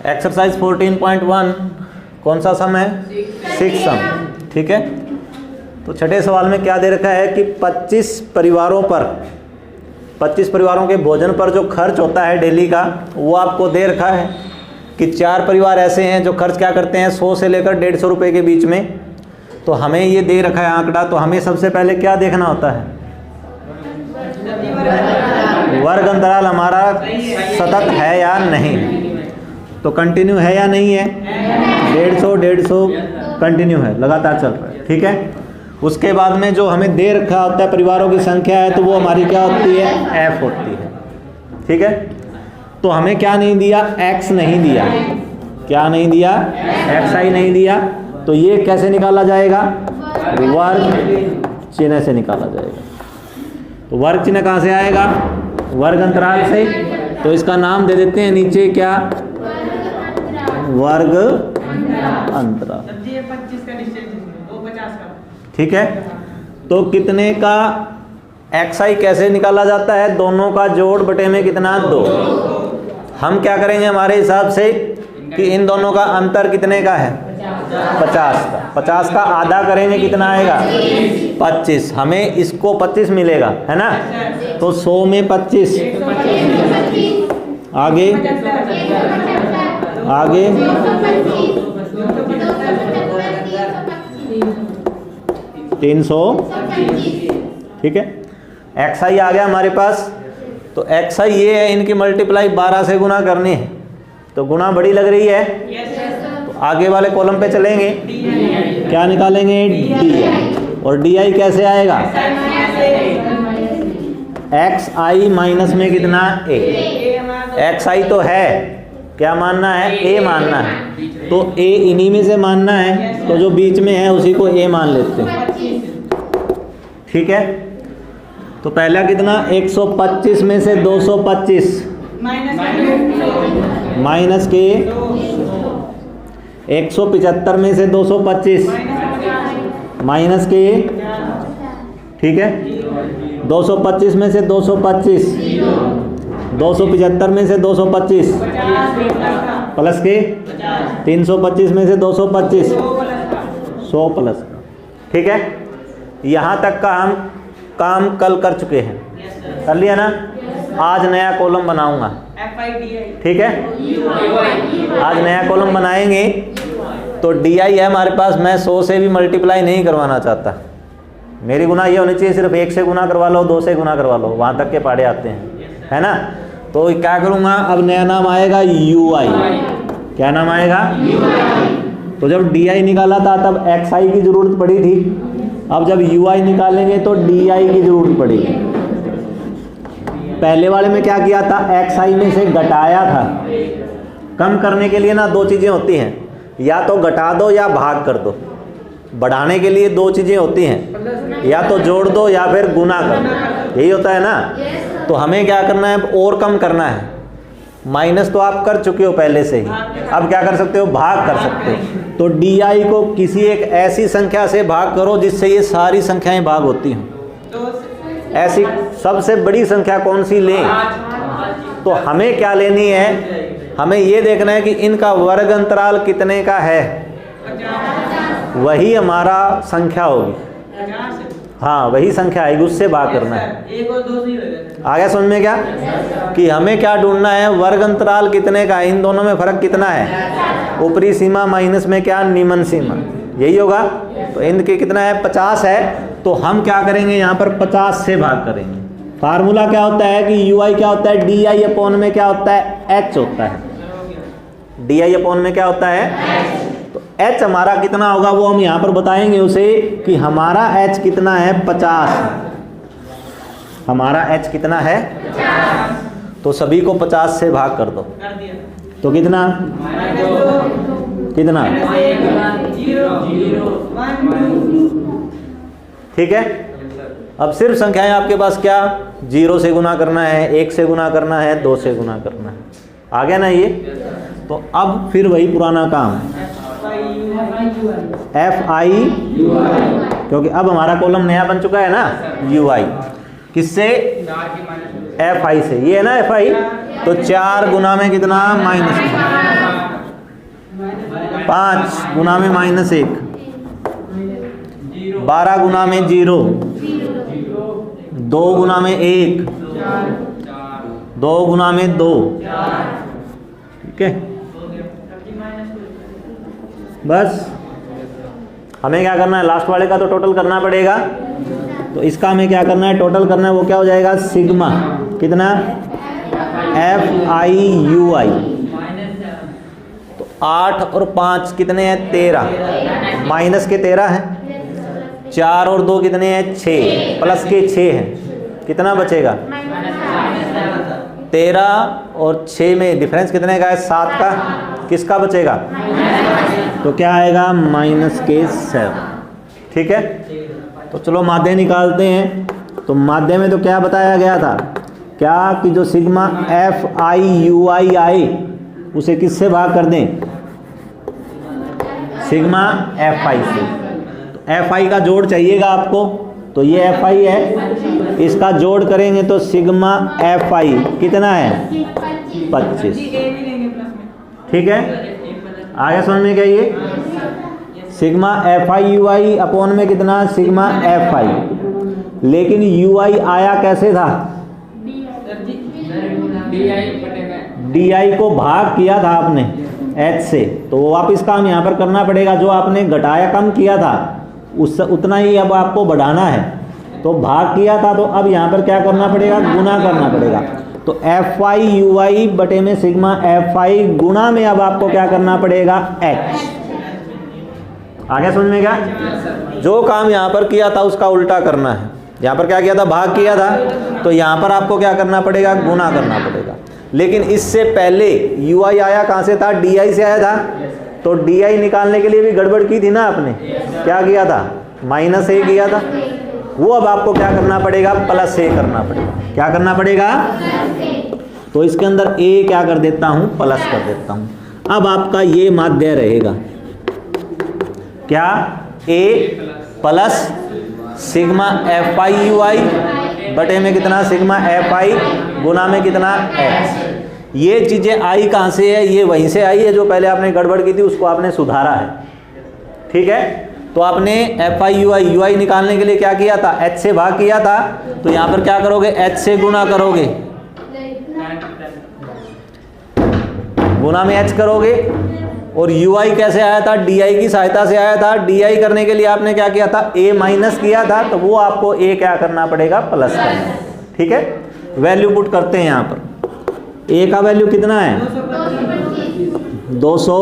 Exercise 14.1 कौन सा सम है? 6 सम। ठीक है, तो छठे सवाल में क्या दे रखा है कि 25 परिवारों के भोजन पर जो खर्च होता है डेली का, वो आपको दे रखा है कि 4 परिवार ऐसे हैं जो खर्च क्या करते हैं 100 से लेकर 150 रुपये के बीच में। तो हमें ये दे रखा है आंकड़ा, तो हमें सबसे पहले क्या देखना होता है? वर्ग अंतराल हमारा सतत है या नहीं, तो कंटिन्यू है या नहीं है? 150 कंटिन्यू है, लगातार चल रहा है। ठीक है, उसके बाद में जो हमें दे रखा होता है परिवारों की संख्या है, तो वो हमारी क्या होती है? f होती है। ठीक है, तो हमें क्या नहीं दिया? x नहीं दिया। क्या नहीं दिया? xi नहीं दिया। तो ये कैसे निकाला जाएगा? वर्ग चिन्ह से निकाला जाएगा। तो वर्ग चिन्ह कहाँ से आएगा? वर्ग अंतराल से। तो इसका नाम दे देते हैं नीचे क्या? वर्ग अंतराल। ठीक है, तो कितने का xi कैसे निकाला जाता है? दोनों का जोड़ बटे में कितना? 2। हम क्या करेंगे हमारे हिसाब से कि इन दोनों का अंतर कितने का है? 50 का। 50 का आधा करेंगे कितना आएगा? 25। हमें इसको 25 मिलेगा, है ना? तो 100 में 25, आगे आगे 300। ठीक है, xi आ गया हमारे पास। तो xi ये है, इनकी मल्टीप्लाई 12 से गुना करनी है, तो गुना बड़ी लग रही है। तो आगे वाले कॉलम पे चलेंगे, क्या निकालेंगे? di। और di कैसे आएगा? xi माइनस में कितना? a। xi तो है, क्या मानना है? a मानना है। तो a इन्हीं में से मानना है, तो जो बीच में है उसी को a मान लेते हैं। ठीक है, तो पहला कितना? 125 में से 225 माइनस के 175 में से 225 माइनस के। ठीक है, 225 में से 225, 275 में से 225 प्लस के 325 में से 225, 100 प्लस। ठीक है, यहाँ तक का हम काम कल कर चुके हैं, कर लिया ना? आज नया कॉलम बनाऊंगा। ठीक है, आज नया कॉलम बनाएंगे। तो di है हमारे पास, मैं 100 से भी मल्टीप्लाई नहीं करवाना चाहता। मेरी गुना ये होनी चाहिए सिर्फ 1 से गुना करवा लो, 2 से गुना करवा लो, वहाँ तक के पाड़े आते हैं, है ना? तो क्या करूँगा? अब नया नाम आएगा ui। क्या नाम आएगा? तो जब di निकाला था तब xi की ज़रूरत पड़ी थी, अब जब ui निकालेंगे तो di की ज़रूरत पड़ेगी। पहले वाले में क्या किया था? xi में से घटाया था। कम करने के लिए ना 2 चीज़ें होती हैं, या तो घटा दो या भाग कर दो। बढ़ाने के लिए 2 चीज़ें होती हैं, या तो जोड़ दो या फिर गुना कर दो, यही होता है ना? तो हमें क्या करना है? और कम करना है। माइनस तो आप कर चुके हो पहले से ही, अब क्या कर सकते हो? भाग कर सकते हो। तो di को किसी एक ऐसी संख्या से भाग करो जिससे ये सारी संख्याएं भाग होती हों। ऐसी सबसे बड़ी संख्या कौन सी लें? तो हमें क्या लेनी है? हमें ये देखना है कि इनका वर्ग अंतराल कितने का है, वही हमारा संख्या होगी। हाँ, वही संख्या आएगी, उससे भाग करना है। आ गया समझ में? क्या कि हमें क्या ढूंढना है? वर्ग अंतराल कितने का है, इन दोनों में फर्क कितना है? ऊपरी सीमा माइनस में क्या? निम्न सीमा, यही होगा। तो इनके कितना है? 50 है। तो हम क्या करेंगे? यहाँ पर 50 से भाग करेंगे। फार्मूला क्या होता है कि ui क्या होता है? di अपॉन में क्या होता है? h होता है। di अपॉन में क्या होता है? तो h हमारा कितना होगा वो हम यहाँ पर बताएंगे उसे कि हमारा h कितना है? 50। हमारा h कितना है? 50। तो सभी को 50 से भाग कर दो, तो कितना? कितना? 0। ठीक है, अब सिर्फ संख्याएं आपके पास क्या? 0 से गुना करना है, 1 से गुना करना है, 2 से गुना करना है। आ गया ना ये? तो अब फिर वही पुराना काम, fi, क्योंकि अब हमारा कॉलम नया बन चुका है ना, ui। किससे? fi से। ये है ना fi, तो 4 गुना में कितना? -। 5 गुना में -1, 12 गुना में 0, 2 गुना में 1, 2 गुना में 2, ठीक है। बस हमें क्या करना है, लास्ट वाले का तो टोटल करना पड़ेगा, तो इसका हमें क्या करना है, टोटल करना है। वो क्या हो जाएगा, सिग्मा कितना FIUI, तो 8 और 5 कितने हैं, 13, माइनस के 13 हैं, 4 और 2 कितने हैं, 6, प्लस के 6 हैं, कितना बचेगा 13 और 6 में डिफरेंस कितने का है, 7 का, किसका बचेगा, तो क्या आएगा -7, ठीक है। तो चलो माध्य निकालते हैं। तो माध्य में तो क्या बताया गया था, क्या कि जो सिग्मा FIUI आए उसे किससे भाग कर दें, सिग्मा FI से। तो FI का जोड़ चाहिएगा आपको, तो ये FI है, इसका जोड़ करेंगे तो सिग्मा FI कितना है 25, ठीक है। आगे समझ में क्या, ये सिग्मा FIUI अपॉन में कितना, सिग्मा FI, लेकिन UI आया कैसे था, DI को भाग किया था आपने H से, तो वो वापस काम यहाँ पर करना पड़ेगा, जो आपने घटाया कम किया था उससे उतना ही अब आपको बढ़ाना है, तो भाग किया था, तो अब यहाँ पर क्या करना पड़ेगा, गुना करना पड़ेगा। तो FIUI बटे में सिग्मा FI गुना में अब आपको क्या करना पड़ेगा, H। आगे समझ में क्या, जो काम यहाँ पर किया था उसका उल्टा करना है। यहाँ पर क्या किया था, भाग किया था, तो यहाँ पर आपको क्या करना पड़ेगा, गुना करना पड़ेगा। लेकिन इससे पहले UI आया कहाँ से था, DI से आया था, तो DI निकालने के लिए भी गड़बड़ की थी ना आपने, क्या किया था, -A किया था, वो अब आपको क्या करना पड़ेगा, +A करना पड़ेगा। क्या करना पड़ेगा, तो इसके अंदर A क्या कर देता हूँ, प्लस कर देता हूँ। अब आपका ये माध्य रहेगा क्या, A प्लस सिग्मा FIUI बटे में कितना, सिग्मा FI गुना में कितना, H। ये चीज़ें आई कहाँ से है, ये वहीं से आई है जो पहले आपने गड़बड़ की थी, उसको आपने सुधारा है, ठीक है। तो आपने FIUI निकालने के लिए क्या किया था, H से भाग किया था, तो यहाँ पर क्या करोगे, H से गुना करोगे, गुना में H करोगे। और UI कैसे आया था, DI की सहायता से आया था। DI करने के लिए आपने क्या किया था, A माइनस किया था, तो वो आपको A क्या करना पड़ेगा, प्लस करना, ठीक है। वैल्यू पुट करते हैं यहाँ पर, A का वैल्यू कितना है 200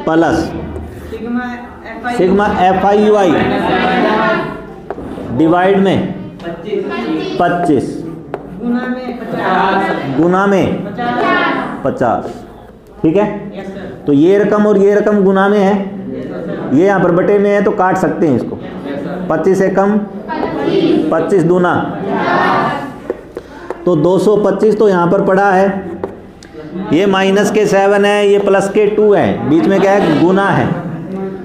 प्लस सिग्मा FIUI डिवाइड में 25 गुना में 50, ठीक है। तो ये रकम और ये रकम गुना में है, ये यहाँ पर बटे में है, तो काट सकते हैं इसको, 25 से कम 25 दूना, तो 225 तो यहाँ पर पड़ा है, ये माइनस के 7 है, ये प्लस के 2 है, बीच में क्या है, गुना है,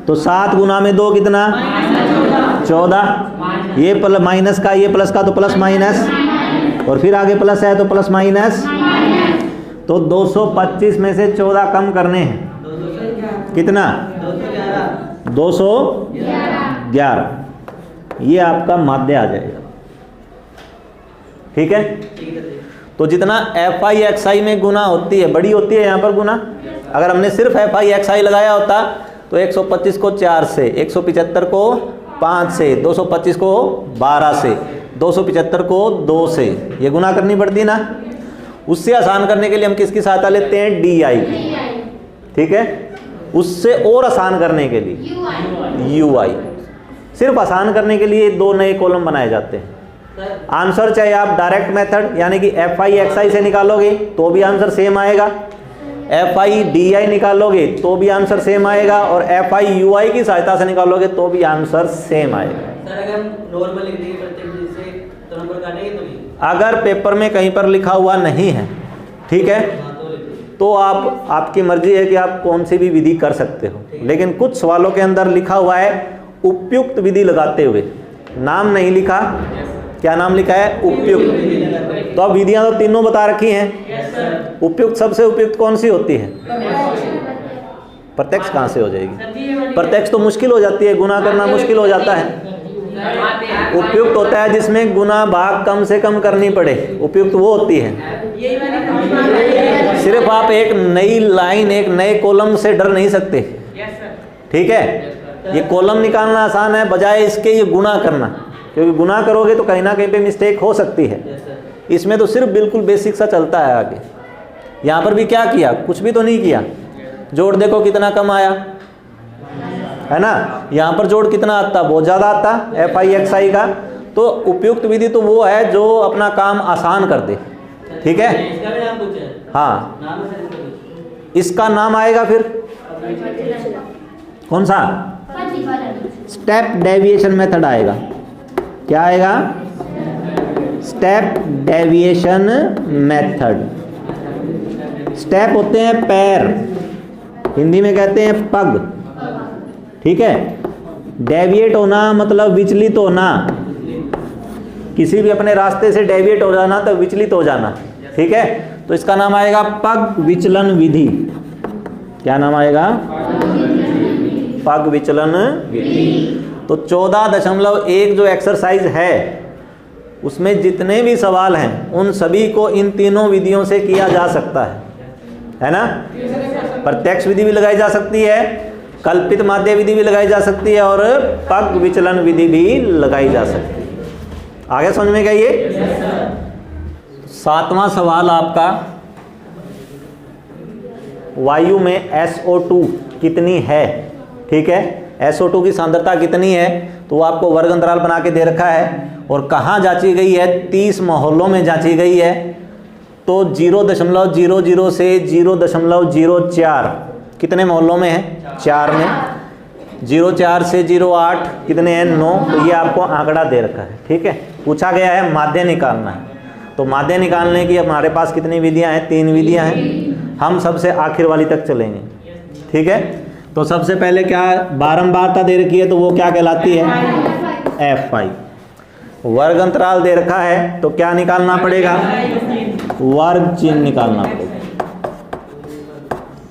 तो 7 गुना में 2 कितना 14, ये माइनस का ये प्लस का, तो प्लस माइनस, और फिर आगे प्लस है तो प्लस माइनस, तो 225 में से 14 कम करने हैं, कितना 211, ये आपका माध्य आ जाएगा, ठीक है। तो जितना FIXI में गुना होती है, बड़ी होती है यहाँ पर गुना, अगर हमने सिर्फ FIXI लगाया होता तो 125 को 4 से, 175 को 5 से, 225 को 12 से, 275 को 2 से, ये गुना करनी पड़ती ना। उससे आसान करने के लिए हम किसकी सहायता लेते हैं, DI की, ठीक है। उससे और आसान करने के लिए UI, सिर्फ आसान करने के लिए 2 नए कॉलम बनाए जाते हैं। आंसर चाहे आप डायरेक्ट मेथड यानी कि FIXI से निकालोगे तो भी आंसर सेम आएगा, FIDI निकालोगे तो भी आंसर सेम आएगा, और FIUI की सहायता से निकालोगे तो भी आंसर सेम आएगा। सर अगर नॉर्मल लिख देंगे प्रत्येक से तो नंबर काटेंगे तो नहीं, अगर पेपर में कहीं पर लिखा हुआ नहीं है, ठीक है, तो आपकी मर्जी है कि आप कौन सी भी विधि कर सकते हो, लेकिन कुछ सवालों के अंदर लिखा हुआ है उपयुक्त विधि लगाते हुए, नाम नहीं लिखा, क्या नाम लिखा है, उपयुक्त। तो अब विधियां तो तीनों बता रखी हैं, उपयुक्त सबसे उपयुक्त कौन सी होती है, प्रत्यक्ष कहाँ से हो जाएगी? प्रत्यक्ष तो मुश्किल हो जाती है, गुना करना मुश्किल हो जाता है। उपयुक्त होता है जिसमें गुना भाग कम से कम करनी पड़े, उपयुक्त वो होती है। सिर्फ आप एक नई लाइन, एक नए कॉलम से डर नहीं सकते, ठीक है? ये कॉलम निकालना आसान है, बजाय इसके ये गुना करना, क्योंकि गुना करोगे तो कहीं ना कहीं पे मिस्टेक हो सकती है। इसमें तो सिर्फ बिल्कुल बेसिक सा चलता है आगे। यहाँ पर भी क्या किया? कुछ भी तो नहीं किया। जोड़ देखो कितना कम आया, है ना? यहाँ पर जोड़ कितना आता? बहुत ज़्यादा आता, FI/XI का। तो उपयुक्त विधि तो वो है जो अपना काम आसान कर दे, ठीक है? इसका भी नाम कुछ है? हाँ, नाम है इसका कुछ? इसका नाम आएगा फिर कौन सा? स्टेप डेविएशन मेथड आएगा। क्या आएगा? Step deviation method. स्टेप होते हैं पैर, हिंदी में कहते हैं पग, ठीक है? डेविएट होना मतलब विचलित होना, किसी भी अपने रास्ते से डेविएट हो जाना तो विचलित हो जाना, ठीक है? तो इसका नाम आएगा पग विचलन विधि। क्या नाम आएगा? पग विचलन विधि। तो 14.1 जो एक्सरसाइज है उसमें जितने भी सवाल हैं उन सभी को इन तीनों विधियों से किया जा सकता है ना? प्रत्यक्ष विधि भी लगाई जा सकती है, कल्पित माध्य विधि भी लगाई जा सकती है और पग विचलन विधि भी लगाई जा सकती है। आगे समझ में गया ये? 7वां सवाल आपका, वायु में SO2 कितनी है, ठीक है? SO2 की सांद्रता कितनी है? तो वो आपको वर्ग अंतराल बना के दे रखा है और कहाँ जांची गई है? 30 मोहल्लों में जांची गई है। तो 0.00 से 0.04 कितने मोहल्लों में है? 4 में। 0.4 से 0.8 कितने हैं? 9। तो ये आपको आंकड़ा दे रखा है, ठीक है? पूछा गया है माध्य निकालना है। तो माध्य निकालने की हमारे पास कितनी विधियां हैं? 3 विधियां हैं। हम सबसे आखिर वाली तक चलेंगे, ठीक है? तो सबसे पहले क्या बारंबारता दे रखी है, तो वो क्या कहलाती है? FI। वर्ग अंतराल दे रखा है तो क्या निकालना पड़ेगा? वर्ग चिन्ह निकालना पड़ेगा।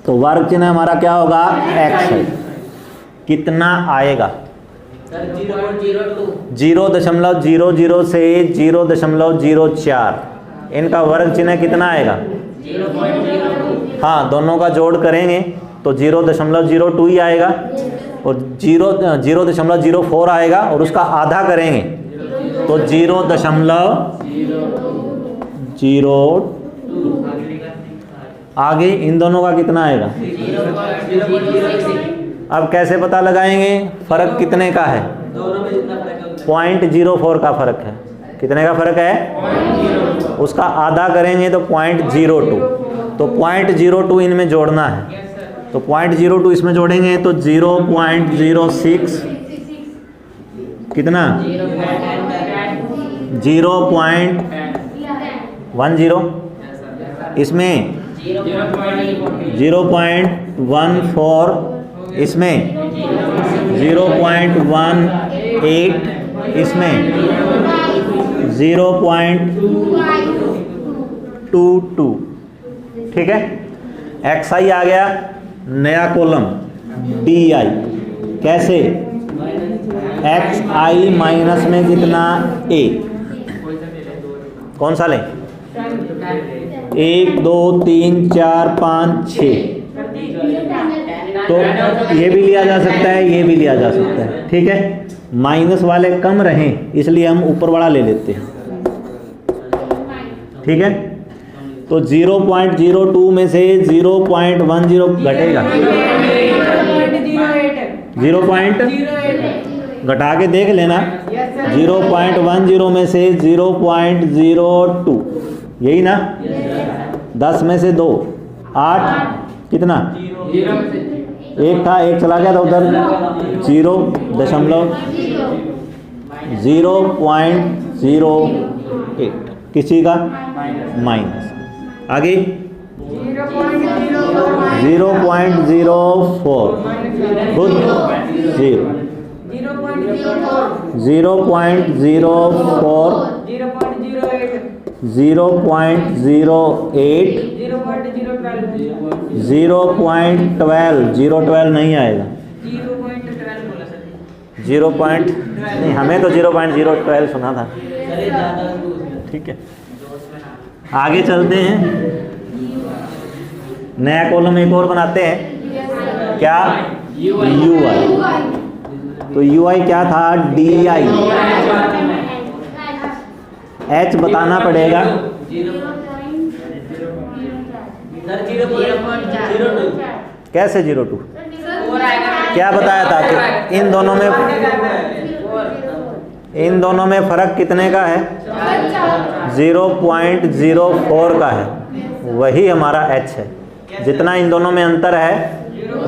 तो वर्ग चिन्ह हमारा क्या होगा? XI। कितना आएगा? 0.00 से 0.04 इनका वर्ग चिन्ह कितना आएगा? 0.02। हाँ, दोनों का जोड़ करेंगे तो 0.02 ही आएगा और 0.04 आएगा और उसका आधा करेंगे तो 0.02। आगे इन दोनों का कितना आएगा? अब कैसे पता लगाएंगे? फर्क कितने का है? दोनों में जितना फर्क है 0.04 का फर्क है। कितने का फर्क है? उसका आधा करेंगे तो 0.02। तो 0.02 इनमें जोड़ना है, तो 0.02 इसमें जोड़ेंगे तो 0.06 कितना? 0.10 इसमें 0.14 इसमें 0.18 इसमें 0.22, ठीक है? XI आ गया, नया कॉलम DI। कैसे? XI माइनस में कितना? A। कौन सा लें? 1 2 3 4 5 6। तो ये भी लिया जा सकता है, ये भी लिया जा सकता है, ठीक है? माइनस वाले कम रहें इसलिए हम ऊपर वाला ले लेते हैं, ठीक है? तो 0.02 में से 0.10 घटेगा, 0. घटा के देख लेना। 0.10 में से 0.02, यही ना? 10 में से 2 8 कितना? 1 था, 1 चला गया था उधर। 0.08 किसी का माइनस। आगे 0.04 खुद 0 0.04 0.08 0.08 0.12 0.12 नहीं आएगा। 0 पॉइंट नहीं, हमें तो 0.012 सुना था। ठीक है, आगे चलते हैं, नया कॉलम एक और बनाते हैं। क्या? UI। तो UI क्या था? DI। H बताना पड़ेगा। कैसे 0.2? क्या बताया था कि इन दोनों में फर्क कितने का है? 0.04 का है। वही हमारा H है। जितना इन दोनों में अंतर है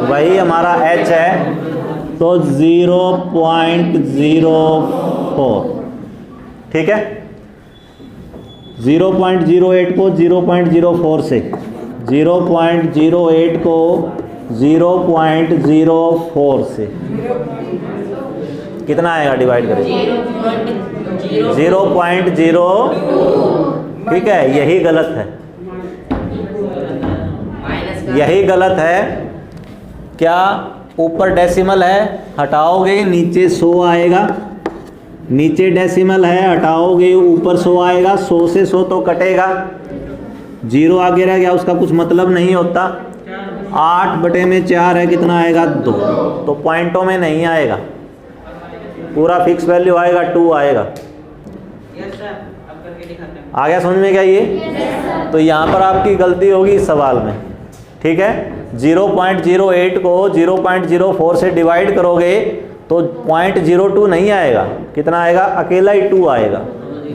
वही हमारा H है। तो 0.04। ठीक है, 0.08 को 0.04 से, 0.08 को 0.04 से कितना आएगा? डिवाइड करें 0.0। ठीक है, यही गलत है, यही गलत है। क्या? ऊपर डेसिमल है, हटाओगे नीचे 100 आएगा। नीचे डेसिमल है, हटाओगे ऊपर 100 आएगा। 100 से 100 तो कटेगा, 0 आगे रह गया, उसका कुछ मतलब नहीं होता। 8/4 है, कितना आएगा? 2। तो पॉइंटों में नहीं आएगा, पूरा फिक्स वैल्यू आएगा, 2 आएगा। आ गया समझ में क्या ये? तो यहाँ पर आपकी गलती होगी इस सवाल में। ठीक है, 0.08 को 0.04 से डिवाइड करोगे तो 0.02 नहीं आएगा। कितना आएगा? अकेला ही 2 आएगा।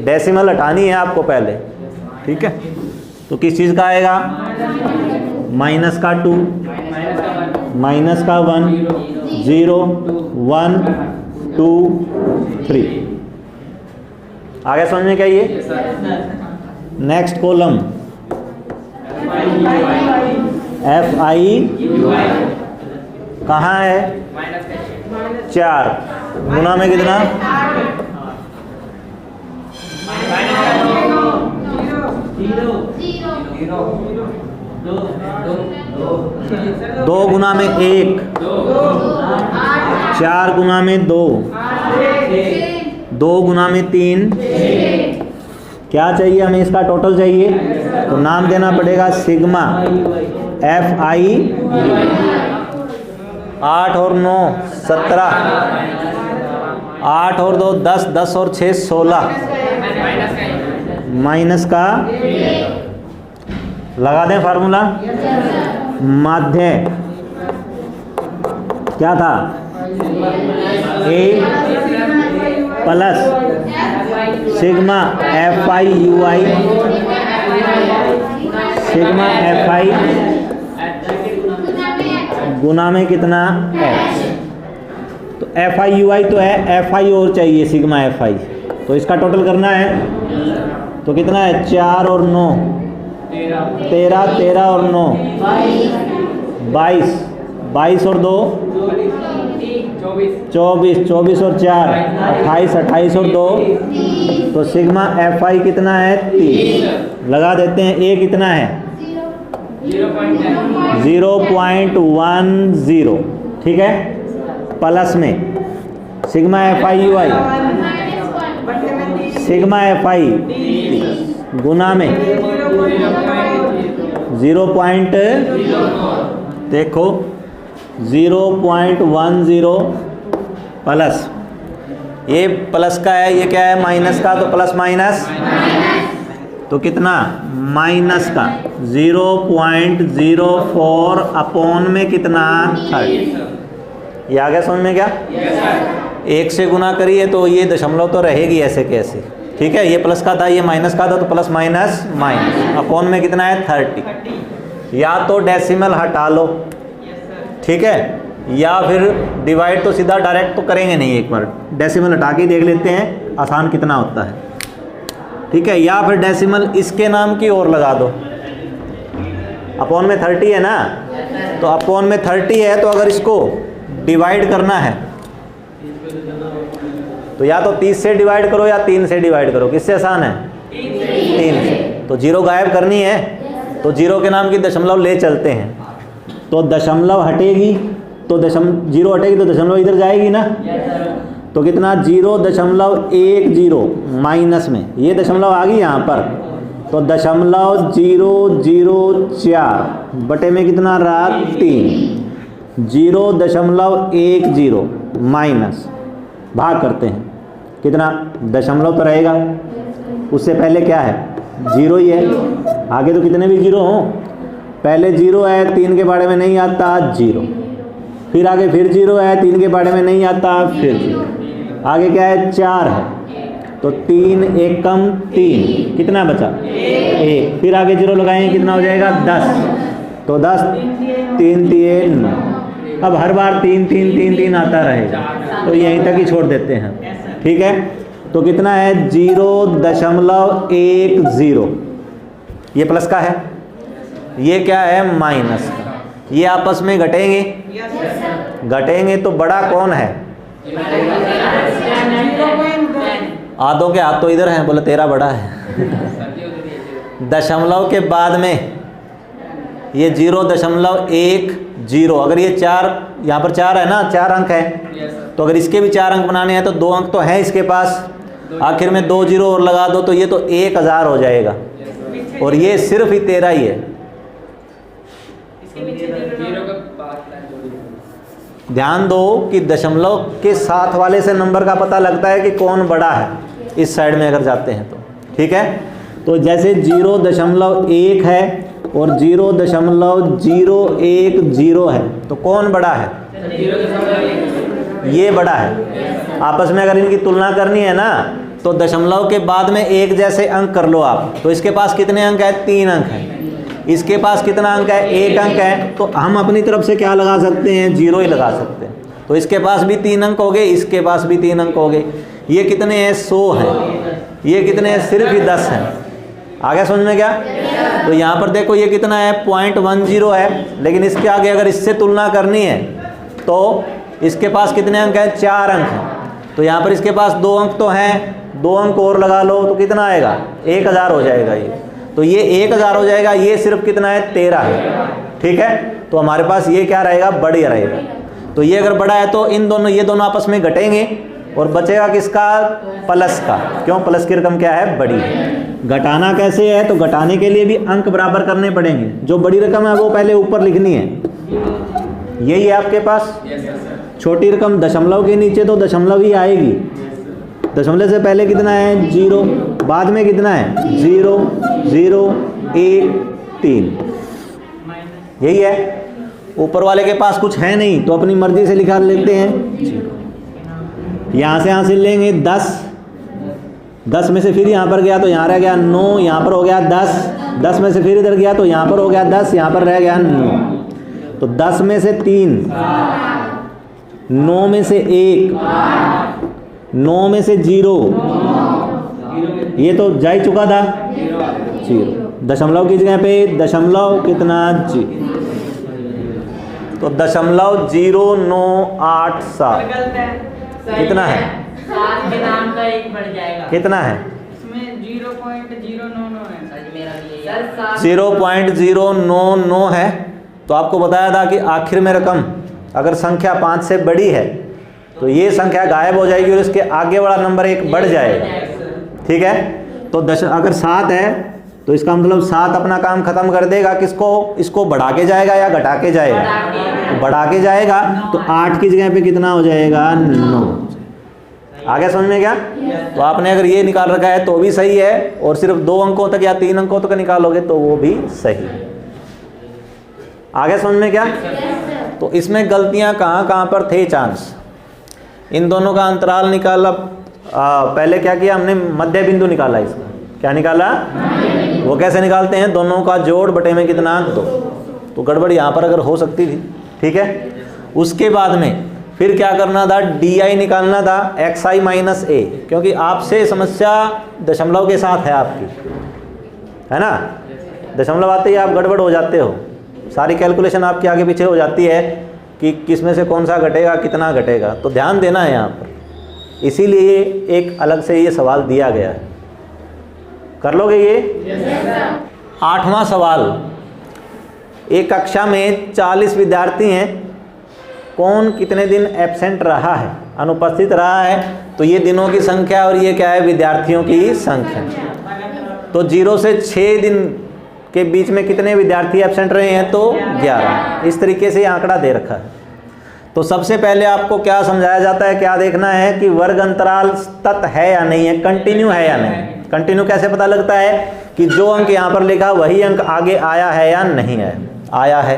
डेसिमल हटानी है आपको पहले। ठीक है, तो किस चीज़ का आएगा? माइनस का 2, माइनस का 1, 0, 1, 2, 3। आगे समझ में क्या ये? नेक्स्ट कॉलम FI कहाँ है? 4 गुना में कितना? 2 गुना में 1, 4 गुना में 2, 2 गुना में 3। क्या चाहिए हमें? इसका टोटल चाहिए, तो नाम देना पड़ेगा सिग्मा FI। 8 और 9 17, 8 और 2 10, 10 और 6 16, माइनस का लगा दें फार्मूला। माध्य क्या था? A plus sigma FI UI, sigma FI गुना में कितना? H। तो FI UI तो है, FI और चाहिए सिग्मा FI, तो इसका टोटल करना है। तो कितना है? 4 और 9 13, 13 और 9 22, 22 और 2 24, 24 और 4 28, 28 और 2। तो सिग्मा FI कितना है? 30। लगा देते हैं। A कितना है? 0.10। ठीक है, प्लस में sigma FI UI, sigma FI गुना में 0. देखो 0.10 प्लस, ये प्लस का है, ये क्या है? माइनस का। तो प्लस माइनस तो कितना? माइनस का 0.04 अपॉन में कितना? 30। ये आ गया समझ में क्या? 1 से गुना करिए तो ये दशमलव तो रहेगी ऐसे कैसे। ठीक है, ये प्लस का था, ये माइनस का था, तो प्लस माइनस माइनस अपॉन में कितना है? 30। या तो डेसिमल हटा लो, ठीक है, या फिर डिवाइड तो सीधा डायरेक्ट तो करेंगे नहीं, एक बार डेसिमल हटा के देख लेते हैं आसान कितना होता है। ठीक है, या फिर डेसिमल इसके नाम की और लगा दो। अपॉन में 30 है ना, तो अपॉन में 30 है, तो अगर इसको डिवाइड करना है तो या तो 30 से डिवाइड करो या 3 से डिवाइड करो। किससे आसान है? 3 से। तो जीरो गायब करनी है, तो जीरो के नाम की दशमलव ले चलते हैं। तो दशमलव हटेगी तो जीरो हटेगी तो दशमलव इधर जाएगी ना, तो कितना 0.10 माइनस में ये दशमलव आ गई यहाँ पर, तो 0.004 बटे में कितना रहा 3, 0.10 माइनस भाग करते हैं कितना, दशमलव तो रहेगा, उससे पहले क्या है जीरो ही है, आगे तो कितने भी जीरो हों, पहले जीरो है 3 के बारे में नहीं आता जीरो, फिर आगे फिर जीरो है 3 के बारे में नहीं आता फिर जीरो, आगे क्या है 4 है, तो 3 एकम 3 कितना बचा 1, फिर आगे जीरो लगाएंगे कितना हो जाएगा 10, तो 10 3 3 9, अब हर बार 3 3 3 3 आता रहेगा, तो यहीं तक ही छोड़ देते हैं, ठीक है। तो कितना है 0.10, ये प्लस का है, ये क्या है माइनस का, ये आपस में घटेंगे, घटेंगे तो बड़ा कौन है, आधों के हाथ तो इधर हैं, बोले तेरा बड़ा है। दशमलव के बाद में ये 0.10, अगर ये 4 यहाँ पर 4 है ना, 4 अंक है, तो अगर इसके भी 4 अंक बनाने हैं तो 2 अंक तो हैं इसके पास, आखिर में 2 जीरो और लगा दो तो ये तो 1000 हो जाएगा, और ये सिर्फ ही 13 ही है। ध्यान दो कि दशमलव के साथ वाले से नंबर का पता लगता है कि कौन बड़ा है, इस साइड में अगर जाते हैं तो, ठीक है। तो जैसे 0.1 है और 0.010 है, तो कौन बड़ा है, ये बड़ा है। आपस में अगर इनकी तुलना करनी है ना, तो दशमलव के बाद में एक जैसे अंक कर लो आप, तो इसके पास कितने अंक है 3 अंक है, इसके पास कितना अंक है 1 अंक है, तो हम अपनी तरफ से क्या लगा सकते हैं, जीरो ही लगा सकते हैं, तो इसके पास भी 3 अंक हो गए, इसके पास भी 3 अंक हो गए, ये कितने हैं 100 हैं, ये कितने हैं सिर्फ ही 10 हैं। आगे समझ में क्या, तो यहाँ पर देखो ये कितना है 0.10 है, लेकिन इसके आगे अगर इससे तुलना करनी है तो इसके पास कितने अंक हैं 4 अंक हैं, तो यहाँ पर इसके पास 2 अंक तो हैं, 2 अंक और लगा लो तो कितना आएगा 1000 हो जाएगा ये, तो ये 1000 हो जाएगा, ये सिर्फ कितना है 13 है, ठीक है। तो हमारे पास ये क्या रहेगा बढ़िया रहेगा, तो ये अगर बड़ा है तो इन दोनों ये दोनों आपस में घटेंगे और बचेगा किसका प्लस का, क्यों प्लस की रकम क्या है बड़ी है। घटाना कैसे है, तो घटाने के लिए भी अंक बराबर करने पड़ेंगे, जो बड़ी रकम है वो पहले ऊपर लिखनी है, यही है आपके पास, छोटी रकम दशमलव के नीचे तो दशमलव ही आएगी, दशमलव से पहले कितना है 0, बाद में कितना है 0 0 1 3, यही है। ऊपर वाले के पास कुछ है नहीं तो अपनी मर्जी से लिखा लेते हैं, यहाँ से लेंगे 10 में से फिर यहाँ पर गया तो यहाँ रह गया 9, यहाँ पर हो गया 10 में से फिर इधर गया तो यहाँ पर हो गया 10, यहाँ पर रह गया 9, तो 10 में से 3, 9 में से 1, 9 में से 0, ये तो जा ही चुका था 0, दशमलव की जगह पे दशमलव कितना 0, तो 0.0987 कितना है, सात के नाम का एक बढ़ जाएगा, कितना है इसमें 0.099 है। तो आपको बताया था कि आखिर में रकम अगर संख्या 5 से बड़ी है तो ये संख्या गायब हो जाएगी और इसके आगे वाला नंबर एक बढ़ जाएगा, ठीक है। तो अगर 7 है तो इसका मतलब 7 अपना काम खत्म कर देगा, किसको, इसको बढ़ा के जाएगा या घटा के जाएगा, तो बढ़ा के जाएगा, तो 8 की जगह पे कितना हो जाएगा 9। आगे समझ में क्या, तो आपने अगर ये निकाल रखा है तो भी सही है, और सिर्फ 2 अंकों तक या 3 अंकों तक निकालोगे तो वो भी सही है। आगे समझ में क्या, तो इसमें गलतियां कहाँ पर थे चांस, इन दोनों का अंतराल निकाला, पहले क्या किया हमने मध्य बिंदु निकाला, इसका क्या निकाला, वो कैसे निकालते हैं, दोनों का जोड़ बटे में कितना 2, तो गड़बड़ यहाँ पर अगर हो सकती थी, ठीक है। उसके बाद में फिर क्या करना था, DI निकालना था XI माइनस A, क्योंकि आपसे समस्या दशमलव के साथ है आपकी, है ना, दशमलव आते ही आप गड़बड़ हो जाते हो, सारी कैलकुलेशन आपके आगे पीछे हो जाती है कि किस में से कौन सा घटेगा कितना घटेगा, तो ध्यान देना है यहाँ पर, इसीलिए एक अलग से ये सवाल दिया गया है। कर लोगे ये? 8वां सवाल, एक कक्षा में 40 विद्यार्थी हैं, कौन कितने दिन एब्सेंट रहा है, अनुपस्थित रहा है? तो ये दिनों की संख्या और ये क्या है, विद्यार्थियों की संख्या। तो 0 से 6 दिन के बीच में कितने विद्यार्थी एब्सेंट रहे हैं? तो 11। इस तरीके से ये आंकड़ा दे रखा है। तो सबसे पहले आपको क्या समझाया जाता है, क्या देखना है कि वर्ग अंतराल तत् है या नहीं है, कंटिन्यू है या नहीं। कंटिन्यू कैसे पता लगता है कि जो अंक यहाँ पर लिखा वही अंक आगे आया है या नहीं है, आया है।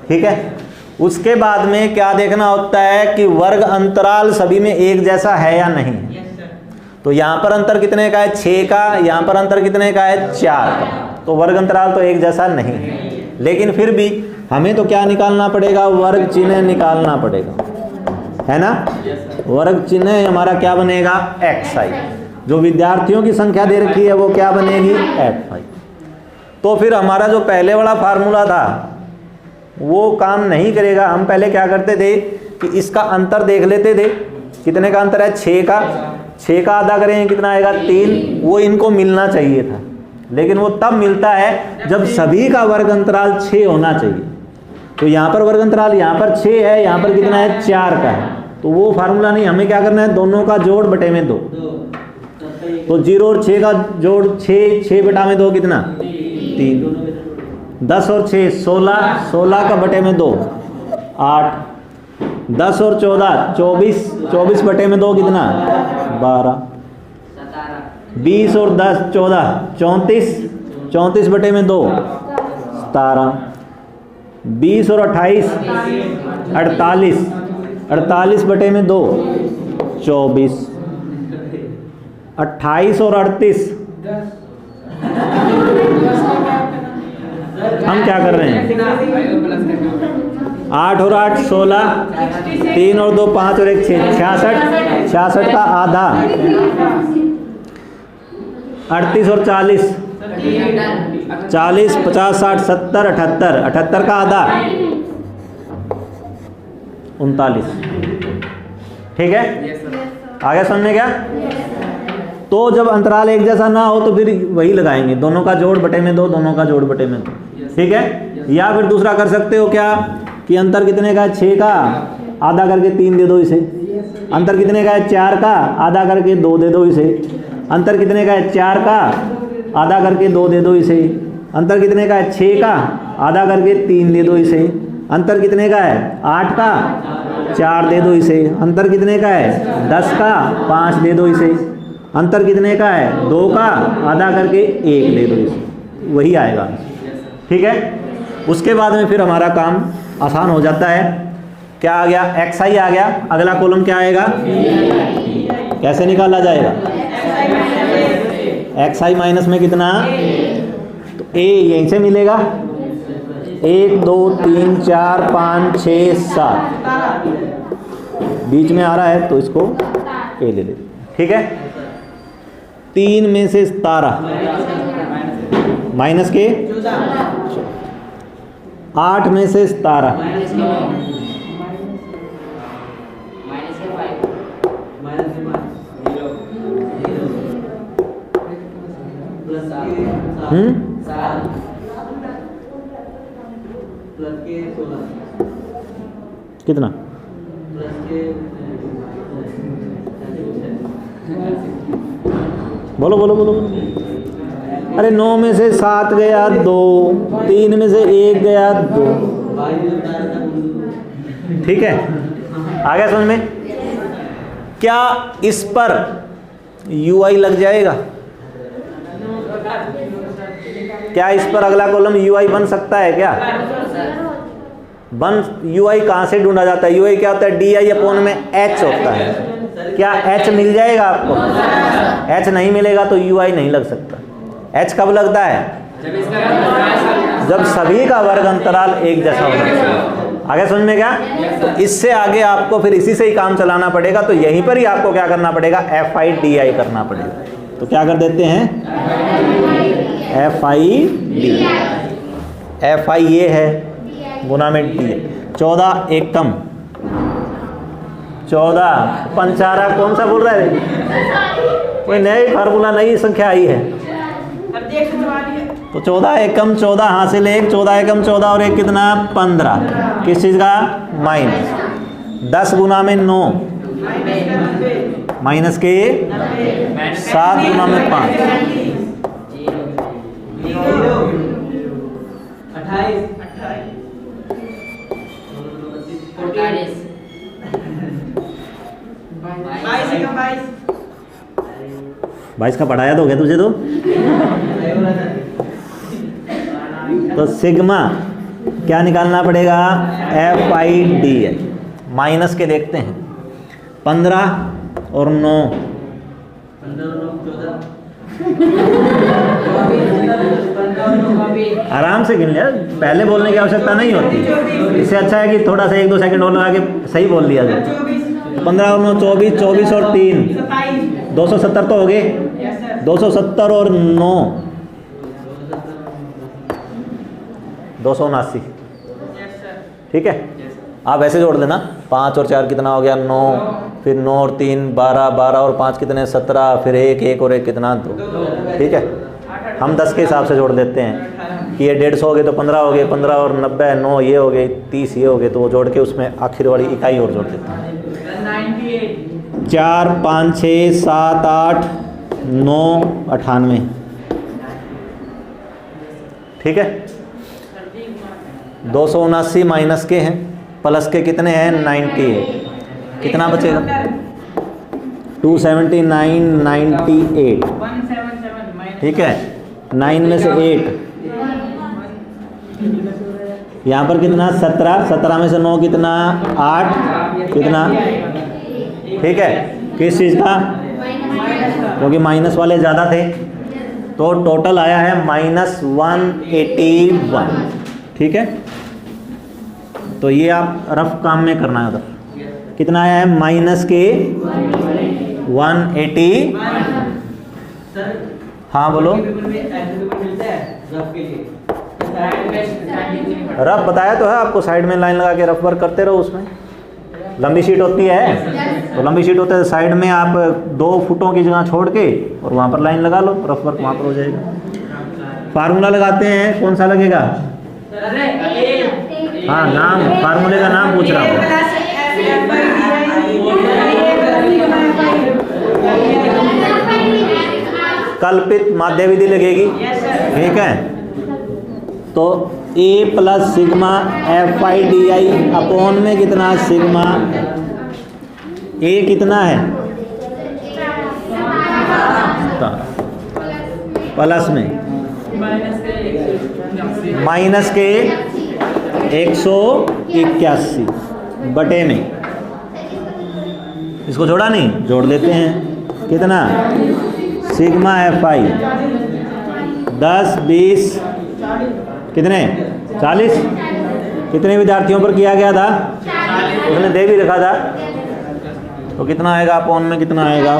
ठीक है, उसके बाद में क्या देखना होता है कि वर्ग अंतराल सभी में एक जैसा है या नहीं। तो यहाँ पर अंतर कितने का है? 6 का। यहाँ पर अंतर कितने का है? 4 का। तो वर्ग अंतराल तो एक जैसा नहीं है, लेकिन फिर भी हमें तो क्या निकालना पड़ेगा? वर्ग चिन्ह निकालना पड़ेगा, है ना। वर्ग चिन्ह हमारा क्या बनेगा? xi। जो विद्यार्थियों की संख्या दे रखी है वो क्या बनेगी? fi। तो फिर हमारा जो पहले वाला फार्मूला था वो काम नहीं करेगा। हम पहले क्या करते थे कि इसका अंतर देख लेते थे, कितने का अंतर है? 6 का। 6 का आधा करें कितना आएगा? 3। वो इनको मिलना चाहिए था, लेकिन वो तब मिलता है जब सभी का वर्ग अंतराल 6 होना चाहिए। तो यहाँ पर वर्ग अंतराल यहाँ पर 6 है, यहाँ पर कितना है? 4 का है। तो वो फार्मूला नहीं, हमें क्या करना है? दोनों का जोड़ बटे में 2। तो 0 और 6 का जोड़ 6, 6 बटा में 2 कितना? 3। 10 और 6 16, 16 का बटे में 2 8। 10 और 14 24, 24 बटे में 2 कितना? 12। 20 और 10 14 34, 34 बटे में 2 17। 20 और 28 48, 48 बटे में 2 24। 28 और 38 हम क्या कर रहे हैं? 8 और 8 16, 3 और 2 5 और 1 6 66। 66 का आधा 38 और 40 40 50 60 70 78। 78 का आधा 39। ठीक है, आगे समझने क्या? तो जब अंतराल एक जैसा ना हो तो फिर वही लगाएंगे, दोनों का जोड़ बटे में 2, दोनों का जोड़ बटे में 2। ठीक है, या फिर दूसरा कर सकते हो क्या कि अंतर कितने का है? 6 का, आधा करके 3 दे दो इसे। अंतर कितने का है? 4 का, आधा करके 2 दे दो इसे। अंतर कितने का है? 4 का, आधा करके 2 दे दो इसे। अंतर कितने का है? 6 का, आधा करके 3 दे दो इसे। अंतर कितने का है? 8 का, 4 दे दो इसे। अंतर कितने का है? 10 का, 5 दे दो इसे। अंतर कितने का है? 2 का, आधा करके 1 दे दो इसे। वही आएगा। ठीक है, उसके बाद में फिर हमारा काम आसान हो जाता है। क्या आ गया? xi आ गया। अगला कॉलम क्या आएगा? कैसे निकाला जाएगा? xi माइनस में कितना? तो a यहीं से मिलेगा। 1 2 3 4 5 6 7 बीच में आ रहा है तो इसको a ले लेते। ठीक है, 3 में से 17 माइनस के 8 में से 17 कितना? बोलो बोलो बोलो बोलो। अरे 9 में से 7 गया 2, 3 में से 1 गया 2। ठीक है, आ गया समझ में? क्या इस पर ui लग जाएगा? क्या इस पर अगला कॉलम ui बन सकता है? क्या बन? ui कहाँ से ढूंढा जाता है? ui क्या होता है? di अपॉन में h होता है। क्या h मिल जाएगा आपको? h नहीं मिलेगा तो ui नहीं लग सकता। h कब लगता है? जब सभी का वर्ग अंतराल एक जैसा होना चाहिए। आगे समझ में क्या? तो इससे आगे आपको फिर इसी से ही काम चलाना पड़ेगा। तो यहीं पर ही आपको क्या करना पड़ेगा? fi di करना पड़ेगा। तो क्या कर देते हैं? fi di। fi ये है गुना में d। 14 एक कम 14 पंचारा कौन सा बोल रहा है? कोई नई फार्मूला नई संख्या आई है। अब देख सवाल तो 14 एकम 14 हासिल 1, 14 एकम 14 और 1 कितना 15। किस चीज़ का? माइनस। 10 गुना में 9 माइनस के 7 गुना में 5 22 का पढ़ाया तो हो गया तुझे तो सिग्मा क्या निकालना पड़ेगा? FIDL। माइनस के देखते हैं 15 और 9 आराम से गिन लिया, पहले बोलने की आवश्यकता नहीं होती। इससे अच्छा है कि थोड़ा सा 1-2 सेकंड और लगा के सही बोल लिया जाए। 15 और 9 24, 24 और 3 270 तो हो गए। 270 और 9 279। ठीक है, आप ऐसे जोड़ देना। 5 और 4 कितना हो गया? 9, फिर 9 और 3 12, 12 और 5 कितने? 17, फिर 1 और 1 कितना? 2। ठीक है, हम 10 के हिसाब से जोड़ देते हैं कि ये 150 हो गए तो 15 हो गए, 15 और 90 9 ये हो गए, 30 ये हो गए, तो वो जोड़ के उसमें आखिर वाली इकाई और जोड़ देते हैं। 4 5 6 7 8 9 98। ठीक है, 279 माइनस के हैं, प्लस के कितने हैं? 98। कितना बचेगा? 279 98। ठीक है, 9 में से 8 यहाँ पर कितना? 17, 17 में से 9 कितना? 8 कितना? ठीक है, किस चीज़ का? क्योंकि माइनस वाले ज़्यादा थे तो टोटल आया है -181। ठीक है, तो ये आप रफ काम में करना है उधर। कितना आया है? माइनस के 180। हाँ बोलो। रफ बताया तो है आपको, साइड में लाइन लगा के रफ वर्क करते रहो। उसमें लंबी शीट होती है तो लंबी शीट होता है, साइड में आप 2 फुटों की जगह छोड़ के और वहाँ पर लाइन लगा लो, रफ वर्क वहाँ पर हो जाएगा। फार्मूला लगाते हैं, कौन सा लगेगा? हाँ, नाम, फार्मूले का नाम पूछ रहा हूँ। कल्पित माध्य विधि लगेगी। ठीक है, तो A plus sigma FIDI upon में कितना? सिग्मा A कितना है? प्लस में माइनस के 181 बटे में। इसको जोड़ा नहीं? जोड़ देते हैं। कितना? सिग्मा FI 10 20 कितने? 40। कितने विद्यार्थियों पर किया गया था? उसने दे भी रखा था, तो कितना आएगा? अपॉन में कितना आएगा?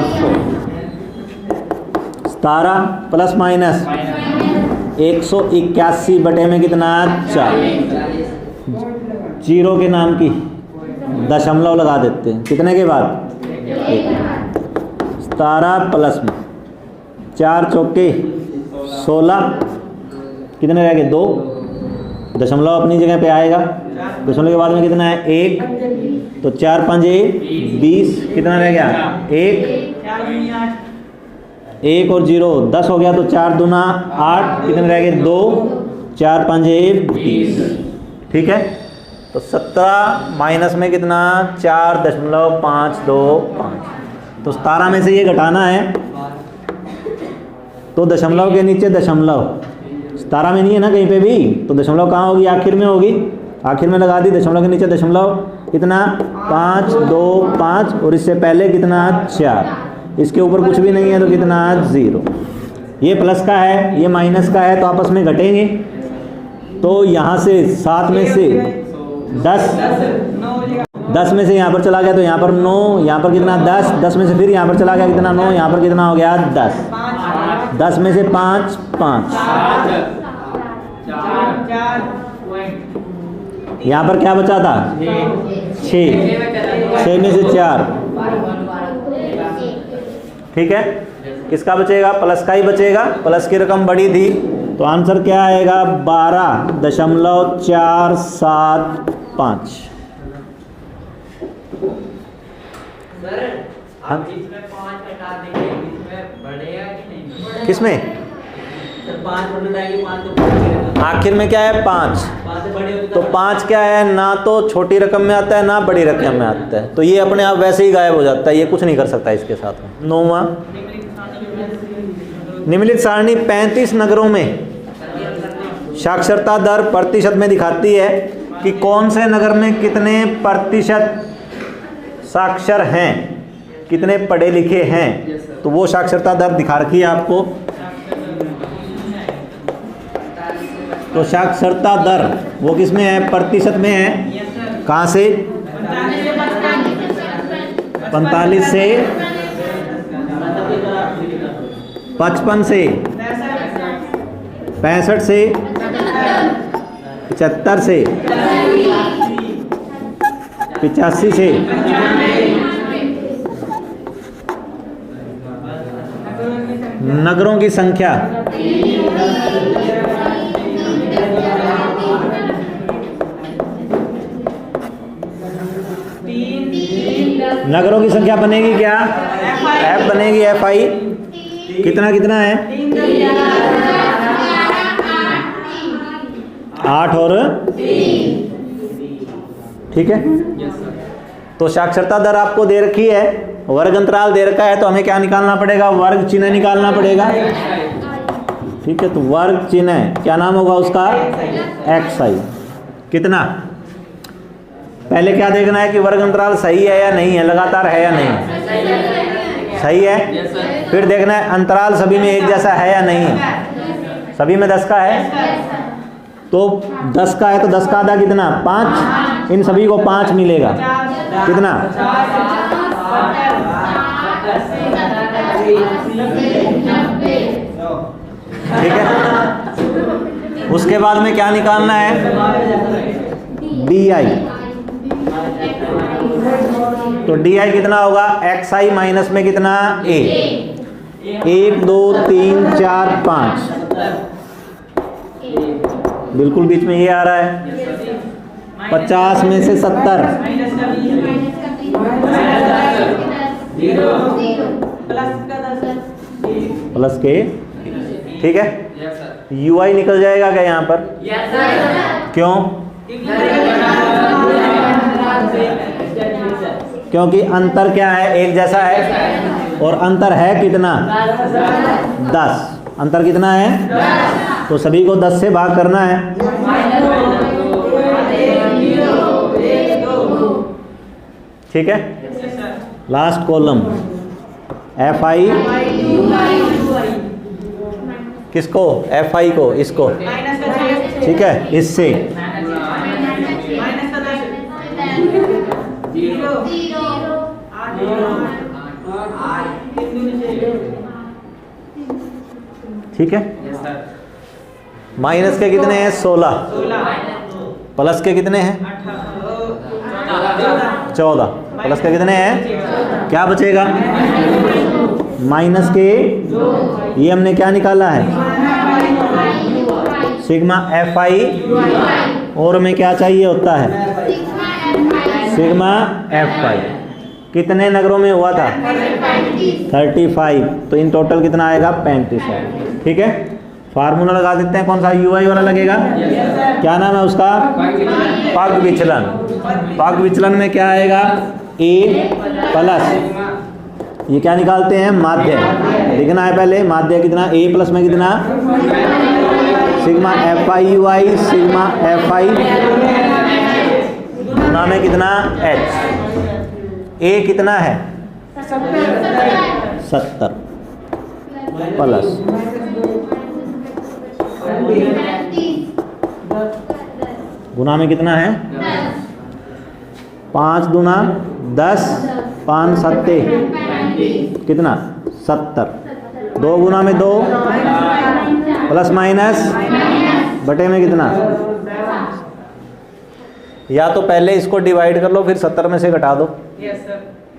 17 प्लस माइनस 181 बटे में कितना? 4। जीरो के नाम की दशमलव लगा देते हैं। कितने के बाद? 17 प्लस में 4 चौके 16, कितने रह गए? 2। दशमलव अपनी जगह पे आएगा। दशमलव के बाद में कितना है? 1, तो 4 5 20, कितना रह गया? 1 और 0 10 हो गया, तो 4 दूना 8, कितने रह गए? 2, 4 5 20। ठीक है, तो 17 माइनस में कितना? 4.525। तो 17 में से ये घटाना है, तो दशमलव के नीचे दशमलव 17 में नहीं है ना कहीं पे भी, तो दशमलव कहाँ होगी? आखिर में होगी। आखिर में लगा दी, दशमलव के नीचे दशमलव। कितना? 5 2 5, और इससे पहले कितना? 4। इसके ऊपर कुछ भी नहीं है तो कितना? 0। ये प्लस का है, ये माइनस का है, तो आपस में घटेंगे। तो यहाँ से 7 में से 10 में से यहाँ पर चला गया, तो यहाँ पर 9, यहाँ पर कितना? 10 में से फिर यहाँ पर चला गया, कितना? 9, यहाँ पर कितना हो गया? 10 में से 5 5, यहाँ पर क्या बचा था? 6 में से 4। ठीक है, किसका बचेगा? प्लस का ही बचेगा, प्लस की रकम बड़ी थी। तो आंसर क्या आएगा? 12.475। सर हाँ? आप इसमें 5 हटा देंगे, इसमें बढ़ेगा कि नहीं? किसमें? सर 5 बटन आएंगे, 5 तो बड़े आखिर में क्या है? 5। से बड़े होते तो 5 क्या है? ना तो छोटी रकम में आता है ना बड़ी रकम में आता है, तो ये अपने आप वैसे ही गायब हो जाता है, ये कुछ नहीं कर सकता इसके साथ में। 9वां, निम्नलिखित सारणी 35 नगरों में साक्षरता दर प्रतिशत में दिखाती है कि कौन से नगर में कितने प्रतिशत साक्षर हैं, कितने पढ़े लिखे हैं। तो वो साक्षरता दर दिखा रखी है आपको। तो साक्षरता दर वो किस में है? प्रतिशत में है। कहाँ से? 45 से 55 से 65 से 75 से 85 से नगरों की संख्या नगरों की संख्या बनेगी क्या? एफ बनेगी, एफ आई। कितना कितना है? 8 और 3। ठीक है। तो साक्षरता दर आपको दे रखी है, वर्ग अंतराल दे रखा है, तो हमें क्या निकालना पड़ेगा? वर्ग चिन्ह निकालना पड़ेगा। ठीक है, तो वर्ग चिन्ह क्या नाम होगा उसका? एक्स आई। कितना? पहले क्या देखना है कि वर्ग अंतराल सही है या नहीं है, लगातार है या नहीं? सही है। फिर देखना है अंतराल सभी में एक जैसा है या नहीं है। सभी में 10 का है, तो 10 का है तो 10 का आधा कितना? 5। इन सभी को 5 मिलेगा। कितना? ठीक है। उसके बाद में क्या निकालना है? D I. तो डी आई कितना होगा? एक्स आई माइनस में कितना? ए। 1 2 3 4 5, बिल्कुल बीच में ये आ रहा है। 50 में से 70 प्लस के। ठीक है। यू आई निकल जाएगा क्या यहाँ पर? क्यों? क्योंकि अंतर क्या है? एक जैसा है, और अंतर है कितना? 10। अंतर कितना है? तो सभी को 10 से भाग करना है। ठीक है। Last column F I. किसको? एफ आई को, इसको। ठीक है, इससे ठीक है। माइनस के कितने हैं? 16। प्लस के कितने हैं? 14। प्लस के कितने हैं? क्या बचेगा? माइनस के, ये हमने क्या निकाला है? सिग्मा एफ आई। और में क्या चाहिए होता है? सिग्मा एफ आई। कितने नगरों में हुआ था? 35। तो इन टोटल कितना आएगा? 35 है। ठीक है। फार्मूला लगा देते हैं। कौन सा? यू आई वाला लगेगा। क्या नाम है उसका? पग विचलन। पग विचलन में क्या आएगा? ए प्लस, ये क्या निकालते हैं? माध्य। लिखना है पहले माध्य कितना? ए प्लस में कितना? Sigma F I U I, sigma F I गुना में कितना? एच। ए कितना है? 70 प्लस गुना में कितना है? 5 दूना 10, 5 सत्ते कितना? 70। 2 गुना में 2 प्लस माइनस बटे में कितना? या तो पहले इसको डिवाइड कर लो, फिर 70 में से घटा दो। Yes sir.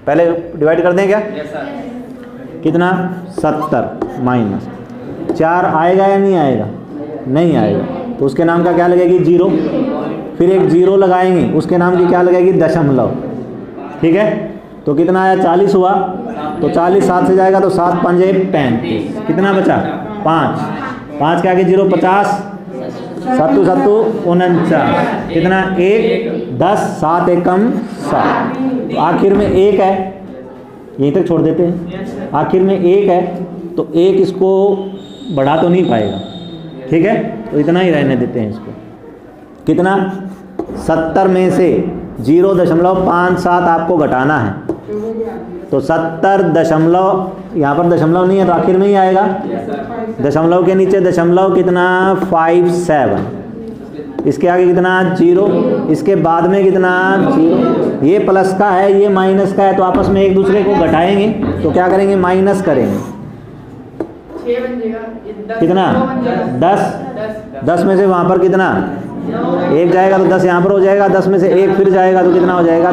पहले डिवाइड कर दें क्या? Yes sir. कितना 70 माइनस 4 आएगा या नहीं आएगा? नहीं आएगा, तो उसके नाम का क्या लगेगी? 0। फिर एक 0 लगाएंगे, उसके नाम की क्या लगेगी? दशमलव। ठीक है, तो कितना आया? 40 हुआ, तो 40 7 से जाएगा तो 7 5 35। कितना बचा? 5। 5 के आगे 0 50, 7 7 49, कितना? 1 10, 7 एकम 7। तो आखिर में 1 है, यहीं तक छोड़ देते हैं। आखिर में 1 है, तो 1 इसको बढ़ा तो नहीं पाएगा। ठीक है, तो इतना ही रहने देते हैं इसको। कितना? 70 में से 0.57 आपको घटाना है, तो 70 दशमलव, यहाँ पर दशमलव नहीं है तो आखिर में ही आएगा। दशमलव के नीचे दशमलव कितना? 57। इसके आगे कितना? 0। इसके बाद में कितना? 0। ये प्लस का है, ये माइनस का है, तो आपस में एक दूसरे को घटाएंगे, तो क्या करेंगे? माइनस करेंगे। कितना? 10 में से वहाँ पर कितना? 1 जाएगा तो 10 यहाँ पर हो जाएगा, 10 में से 1 फिर जाएगा तो कितना हो जाएगा?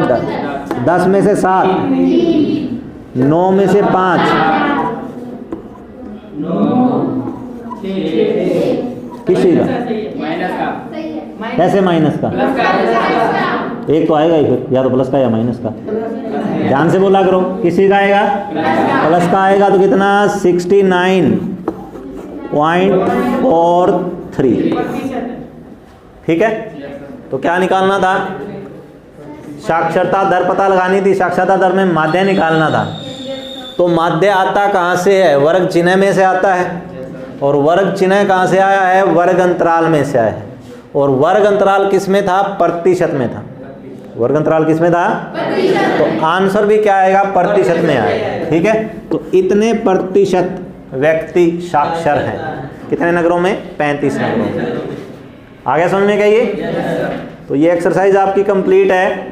10 में से 7, 9 में से 5, किसी का कैसे माइनस का? एक तो आएगा ही फिर, या तो प्लस का या माइनस का। ध्यान से बोला करो, किसी का आएगा? प्लस का आएगा, तो कितना? 69.43। ठीक है, तो क्या निकालना था? साक्षरता दर पता लगानी थी। साक्षरता दर में माध्य निकालना था। तो माध्य आता कहाँ से है? वर्ग चिन्ह में से आता है। और वर्ग चिन्ह कहाँ से आया है? वर्ग अंतराल में से आया है। और वर्ग अंतराल किस में था? प्रतिशत में था। वर्ग अंतराल किस में था? तो आंसर भी क्या आएगा? प्रतिशत में आएगा। ठीक है, तो इतने प्रतिशत व्यक्ति साक्षर हैं। कितने नगरों में? 35 नगरों में। आगे समझ में क्या ये? तो ये एक्सरसाइज आपकी कंप्लीट है।